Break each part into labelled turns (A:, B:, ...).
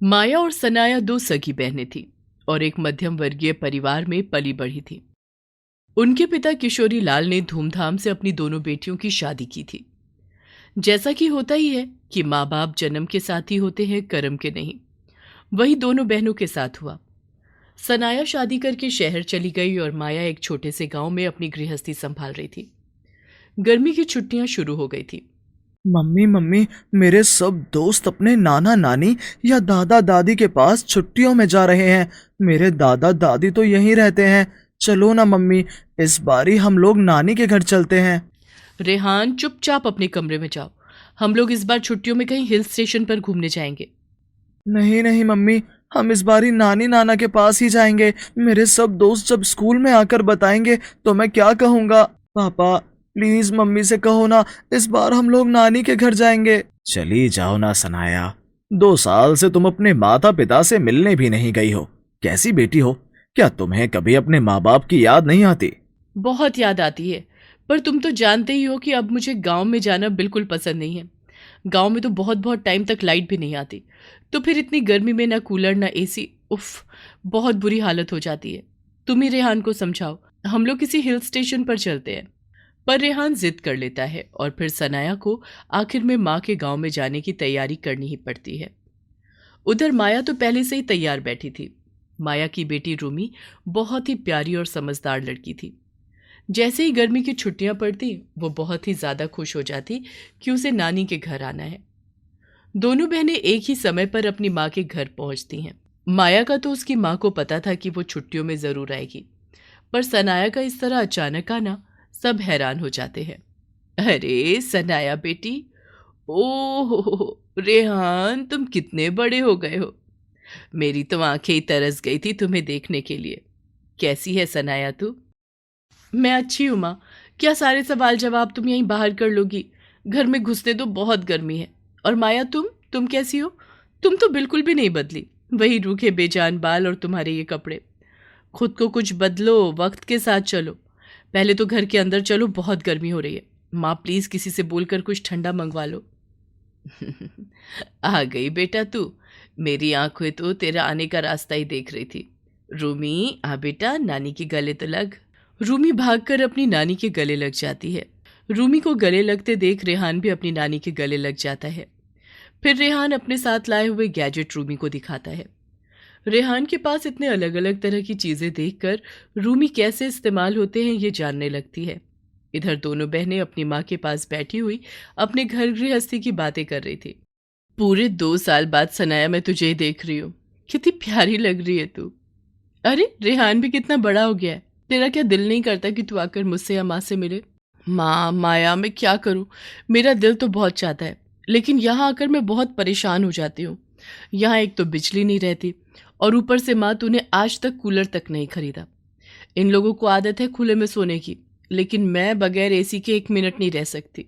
A: माया और सनाया दो सगी बहनें थीं और एक मध्यम वर्गीय परिवार में पली बढ़ी थी। उनके पिता किशोरी लाल ने धूमधाम से अपनी दोनों बेटियों की शादी की थी। जैसा कि होता ही है कि माँ बाप जन्म के साथी होते हैं, कर्म के नहीं। वही दोनों बहनों के साथ हुआ। सनाया शादी करके शहर चली गई और माया एक छोटे से गांव में अपनी गृहस्थी संभाल रही थी। गर्मी की छुट्टियां शुरू हो गई थी।
B: मम्मी मम्मी, मेरे सब दोस्त अपने नाना नानी या दादा दादी के पास छुट्टियों में जा रहे हैं। मेरे दादा दादी तो यहीं रहते हैं। चलो ना मम्मी, इस बारी हम लोग नानी के घर चलते हैं।
A: रेहान, चुपचाप अपने कमरे में जाओ। हम लोग इस बार छुट्टियों में कहीं हिल स्टेशन पर घूमने जाएंगे।
B: नहीं नहीं मम्मी, हम इस बारी नानी नाना के पास ही जाएंगे। मेरे सब दोस्त जब स्कूल में आकर बताएंगे तो मैं क्या कहूँगा। पापा प्लीज मम्मी से कहो ना, इस बार हम लोग नानी के घर जाएंगे। चली जाओ ना सनाया, 2 साल से तुम अपने माता पिता से मिलने भी नहीं गई हो। कैसी बेटी हो, क्या तुम्हें कभी अपने माँ बाप की याद नहीं आती?
A: बहुत याद आती है, पर तुम तो जानते ही हो कि अब मुझे गांव में जाना बिल्कुल पसंद नहीं है। गांव में तो बहुत बहुत टाइम तक लाइट भी नहीं आती, तो फिर इतनी गर्मी में ना कूलर ना एसी, उफ, बहुत बुरी हालत हो जाती है। तुम ही रेहान को समझाओ, हम लोग किसी हिल स्टेशन पर चलते हैं। पर रेहान जिद कर लेता है और फिर सनाया को आखिर में माँ के गांव में जाने की तैयारी करनी ही पड़ती है। उधर माया तो पहले से ही तैयार बैठी थी। माया की बेटी रूमी बहुत ही प्यारी और समझदार लड़की थी। जैसे ही गर्मी की छुट्टियां पड़ती, वो बहुत ही ज्यादा खुश हो जाती कि उसे नानी के घर आना है। दोनों बहनें एक ही समय पर अपनी माँ के घर पहुंचती हैं। माया का तो उसकी माँ को पता था कि वो छुट्टियों में जरूर आएगी, पर सनाया का इस तरह अचानक आना सब हैरान हो जाते हैं। अरे सनाया बेटी, ओह रेहान, तुम कितने बड़े हो गए हो। मेरी तो आंखें ही तरस गई थी तुम्हें देखने के लिए। कैसी है सनाया तू? मैं अच्छी हूँ माँ। क्या सारे सवाल जवाब तुम यहीं बाहर कर लोगी? घर में घुसने तो बहुत गर्मी है। और माया, तुम कैसी हो? तुम तो बिल्कुल भी नहीं बदली। वही रूखे बेजान बाल और तुम्हारे ये कपड़े। खुद को कुछ बदलो, वक्त के साथ चलो। पहले तो घर के अंदर चलो, बहुत गर्मी हो रही है। माँ प्लीज किसी से बोलकर कुछ ठंडा मंगवा लो। आ गई बेटा तू। मेरी आंखें तो तेरा आने का रास्ता ही देख रही थी। रूमी, आ बेटा, नानी के गले तो लग। रूमी भागकर अपनी नानी के गले लग जाती है। रूमी को गले लगते देख रेहान भी अपनी नानी के गले लग जाता है। फिर रेहान अपने साथ लाए हुए गैजेट रूमी को दिखाता है। रेहान के पास इतने अलग अलग तरह की चीजें देखकर रूमी कैसे इस्तेमाल होते हैं ये जानने लगती है। इधर दोनों बहनें अपनी माँ के पास बैठी हुई अपने घर गृहस्थी की बातें कर रही थी। पूरे 2 साल बाद सनाया, मैं तुझे ही देख रही हूँ। कितनी प्यारी लग रही है तू। अरे रेहान भी कितना बड़ा हो गया है। तेरा क्या दिल नहीं करता कि तू आकर मुझसे या माँ से मिले? माँ, माया, मैं क्या करूँ? मेरा दिल तो बहुत चाहता है, लेकिन यहाँ आकर मैं बहुत परेशान हो जाती हूँ। यहाँ एक तो बिजली नहीं रहती, और ऊपर से माँ, तूने आज तक कूलर तक नहीं खरीदा। इन लोगों को आदत है खुले में सोने की, लेकिन मैं बगैर एसी के 1 मिनट नहीं रह सकती।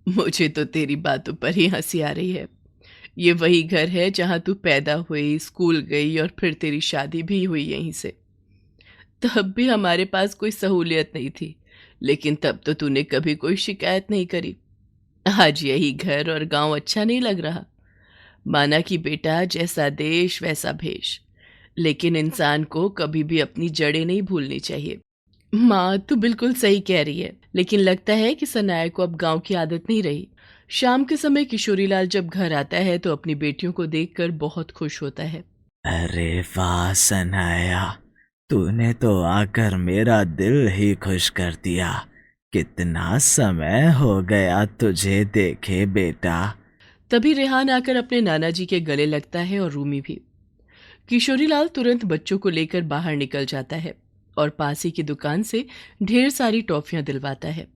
A: मुझे तो तेरी बातों पर ही हंसी आ रही है। ये वही घर है जहाँ तू पैदा हुई, स्कूल गई और फिर तेरी शादी भी हुई यहीं से। तब भी हमारे पास कोई सहूलियत नहीं थी, लेकिन तब तो तूने कभी कोई शिकायत नहीं करी। आज यही घर और गांव अच्छा नहीं लग रहा। माना कि बेटा, जैसा देश वैसा भेष, लेकिन इंसान को कभी भी अपनी जड़ें नहीं भूलनी चाहिए। माँ, तू बिल्कुल सही कह रही है, लेकिन लगता है कि सनाया को अब गांव की आदत नहीं रही। शाम के समय किशोरीलाल जब घर आता है तो अपनी बेटियों को देखकर बहुत खुश होता है।
B: अरे वाह सनाया, तूने तो आकर मेरा दिल ही खुश कर दिया। कितना समय हो गया तुझे देखे बेटा।
A: तभी रेहान आकर अपने नाना जी के गले लगता है और रूमी भी। किशोरीलाल तुरंत बच्चों को लेकर बाहर निकल जाता है और पास ही की दुकान से ढेर सारी टॉफियां दिलवाता है।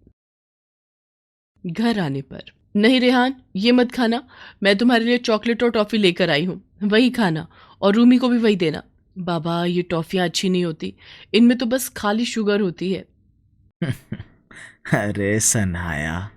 A: घर आने पर, नहीं रेहान, ये मत खाना। मैं तुम्हारे लिए चॉकलेट और टॉफी लेकर आई हूँ, वही खाना, और रूमी को भी वही देना। बाबा, ये टॉफियां अच्छी नहीं होती, इनमें तो बस खाली शुगर होती है।
B: अरे सनाया,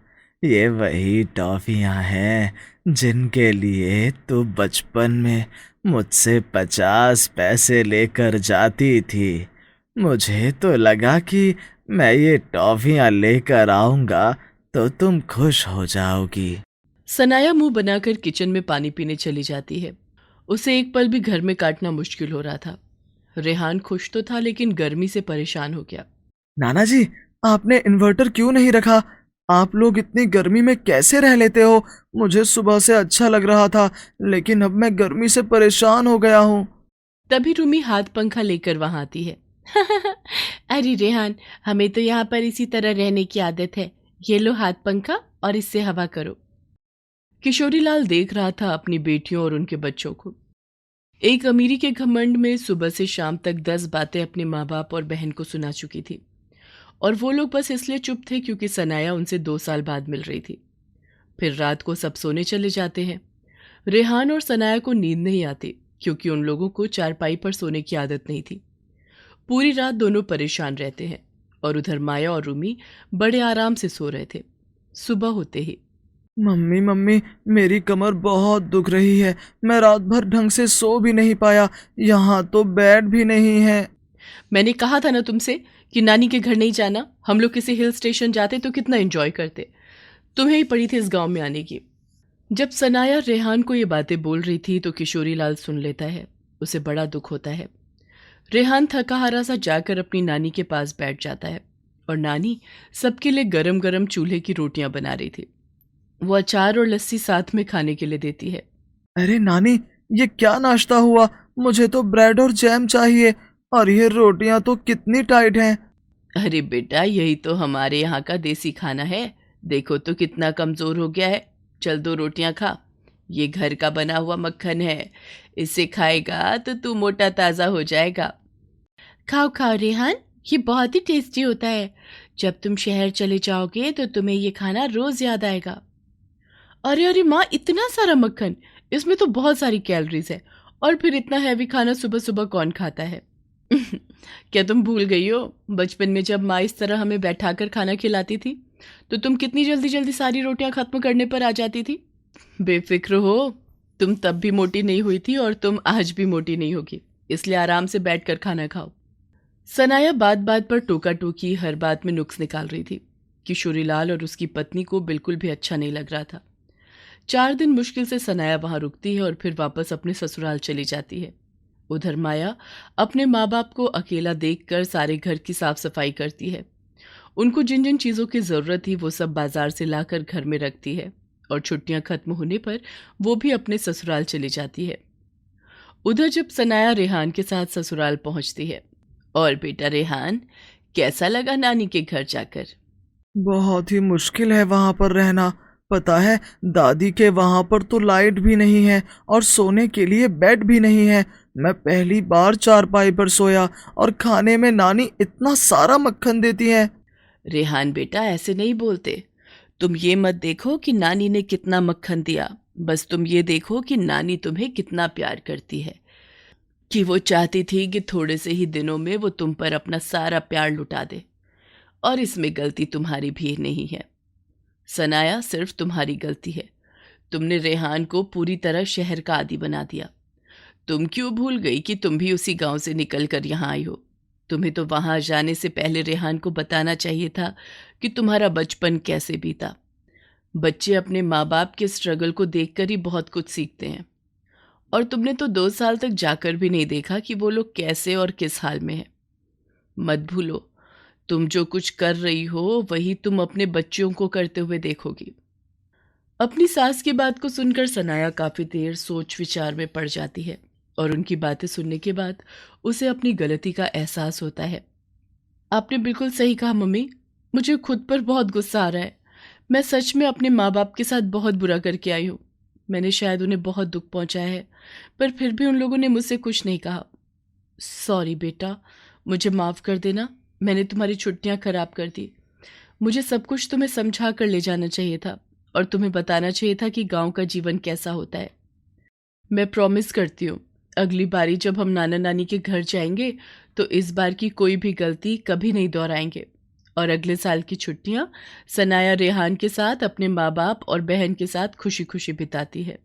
B: ये वही टॉफियां हैं जिनके लिए तू बचपन में मुझसे 50 पैसे लेकर जाती थी। मुझे तो लगा कि मैं ये टॉफियां लेकर आऊंगा तो तुम खुश हो जाओगी।
A: सनाया मुंह बनाकर किचन में पानी पीने चली जाती है। उसे एक पल भी घर में काटना मुश्किल हो रहा था। रेहान खुश तो था लेकिन गर्मी से परेशान हो गया।
B: नाना जी, आपने इन्वर्टर क्यों नहीं रखा? आप लोग इतनी गर्मी में कैसे रह लेते हो? मुझे सुबह से अच्छा लग रहा था, लेकिन अब मैं गर्मी से परेशान हो गया हूँ।
A: तभी रूमी हाथ पंखा लेकर वहां आती है। अरे रेहान, हमें तो यहाँ पर इसी तरह रहने की आदत है। ये लो हाथ पंखा और इससे हवा करो। किशोरीलाल देख रहा था अपनी बेटियों और उनके बच्चों को। एक अमीरी के घमंड में सुबह से शाम तक 10 बातें अपने माँ बाप और बहन को सुना चुकी थी, और वो लोग बस इसलिए चुप थे क्योंकि सनाया उनसे 2 साल बाद मिल रही थी। फिर रात को सब सोने चले जाते हैं। रेहान और सनाया को नींद नहीं आती क्योंकि उन लोगों को चारपाई पर सोने की आदत नहीं थी। पूरी रात दोनों परेशान रहते हैं, और उधर माया और रूमी बड़े आराम से सो रहे थे। सुबह होते ही,
B: मम्मी मम्मी, मेरी कमर बहुत दुख रही है। मैं रात भर ढंग से सो भी नहीं पाया। यहाँ तो बेड भी नहीं है।
A: मैंने कहा था ना तुमसे कि नानी के घर नहीं जाना। हम लोग किसी हिल स्टेशन जाते तो कितना एंजॉय करते। तुम्हें ही पड़ी थी इस गांव में आने की। जब सनाया रेहान को ये बातें बोल रही थी तो किशोरीलाल सुन लेता है। उसे बड़ा दुख होता है। रेहान थका हारा सा जाकर अपनी नानी के पास बैठ जाता है, और नानी सबके लिए गरम गरम चूल्हे की रोटियां बना रही थी। वो अचार और लस्सी साथ में खाने के लिए देती है।
B: अरे नानी, ये क्या नाश्ता हुआ? मुझे तो ब्रेड और जैम चाहिए, और ये रोटियां तो कितनी टाइट हैं।
A: अरे बेटा, यही तो हमारे यहाँ का देसी खाना है। देखो तो कितना कमजोर हो गया है। चल 2 रोटियां खा। ये घर का बना हुआ मक्खन है। इसे खाएगा तो तू मोटा ताजा हो जाएगा। खाओ खाओ रेहान, ये बहुत ही टेस्टी होता है। जब तुम शहर चले जाओगे तो तुम्हें ये खाना रोज याद आएगा। अरे अरे माँ, इतना सारा मक्खन! इसमें तो बहुत सारी कैलोरीज है, और फिर इतना हैवी खाना सुबह सुबह कौन खाता है? क्या तुम भूल गई हो बचपन में जब माँ इस तरह हमें बैठाकर खाना खिलाती थी तो तुम कितनी जल्दी जल्दी सारी रोटियां खत्म करने पर आ जाती थी? बेफिक्र हो, तुम तब भी मोटी नहीं हुई थी और तुम आज भी मोटी नहीं होगी। इसलिए आराम से बैठकर खाना खाओ। सनाया बात बात पर टोका टोकी हर बात में नुक्स निकाल रही थी। किशोरीलाल और उसकी पत्नी को बिल्कुल भी अच्छा नहीं लग रहा था। 4 दिन मुश्किल से सनाया वहां रुकती है और फिर वापस अपने ससुराल चली जाती है। उधर माया अपने माँ बाप को अकेला देखकर सारे घर की साफ सफाई करती है। उनको जिन जिन चीज़ों की ज़रूरत थी वो सब बाजार से लाकर घर में रखती है, और छुट्टियां खत्म होने पर वो भी अपने ससुराल चली जाती है। उधर जब सनाया रेहान के साथ ससुराल पहुंचती है, और बेटा रेहान, कैसा लगा नानी के घर जाकर?
B: बहुत ही मुश्किल है वहां पर रहना। पता है, दादी के वहां पर तो लाइट भी नहीं है और सोने के लिए बेड भी नहीं है। मैं पहली बार चारपाई पर सोया, और खाने में नानी इतना सारा मक्खन देती है।
A: रेहान बेटा, ऐसे नहीं बोलते। तुम ये मत देखो कि नानी ने कितना मक्खन दिया, बस तुम ये देखो कि नानी तुम्हें कितना प्यार करती है, कि वो चाहती थी कि थोड़े से ही दिनों में वो तुम पर अपना सारा प्यार लुटा दे। और इसमें गलती तुम्हारी भी नहीं है सनाया, सिर्फ तुम्हारी गलती है। तुमने रेहान को पूरी तरह शहर का आदी बना दिया। तुम क्यों भूल गई कि तुम भी उसी गांव से निकल कर यहाँ आई हो? तुम्हें तो वहां जाने से पहले रेहान को बताना चाहिए था कि तुम्हारा बचपन कैसे बीता। बच्चे अपने माँ बाप के स्ट्रगल को देखकर ही बहुत कुछ सीखते हैं, और तुमने तो 2 साल तक जाकर भी नहीं देखा कि वो लोग कैसे और किस हाल में हैं। मत भूलो, तुम जो कुछ कर रही हो वही तुम अपने बच्चों को करते हुए देखोगी। अपनी सास की बात को सुनकर सनाया काफी देर सोच विचार में पड़ जाती है, और उनकी बातें सुनने के बाद उसे अपनी गलती का एहसास होता है। आपने बिल्कुल सही कहा मम्मी, मुझे खुद पर बहुत गुस्सा आ रहा है। मैं सच में अपने माँ बाप के साथ बहुत बुरा करके आई हूँ। मैंने शायद उन्हें बहुत दुख पहुँचाया है, पर फिर भी उन लोगों ने मुझसे कुछ नहीं कहा। सॉरी बेटा, मुझे माफ़ कर देना। मैंने तुम्हारी छुट्टियाँ खराब कर दी। मुझे सब कुछ तुम्हें समझा कर ले जाना चाहिए था, और तुम्हें बताना चाहिए था कि गांव का जीवन कैसा होता है। मैं प्रॉमिस करती हूँ, अगली बारी जब हम नाना नानी के घर जाएंगे तो इस बार की कोई भी गलती कभी नहीं दोहराएंगे। और अगले साल की छुट्टियाँ सनाया रेहान के साथ अपने माँ बाप और बहन के साथ खुशी खुशी बिताती है।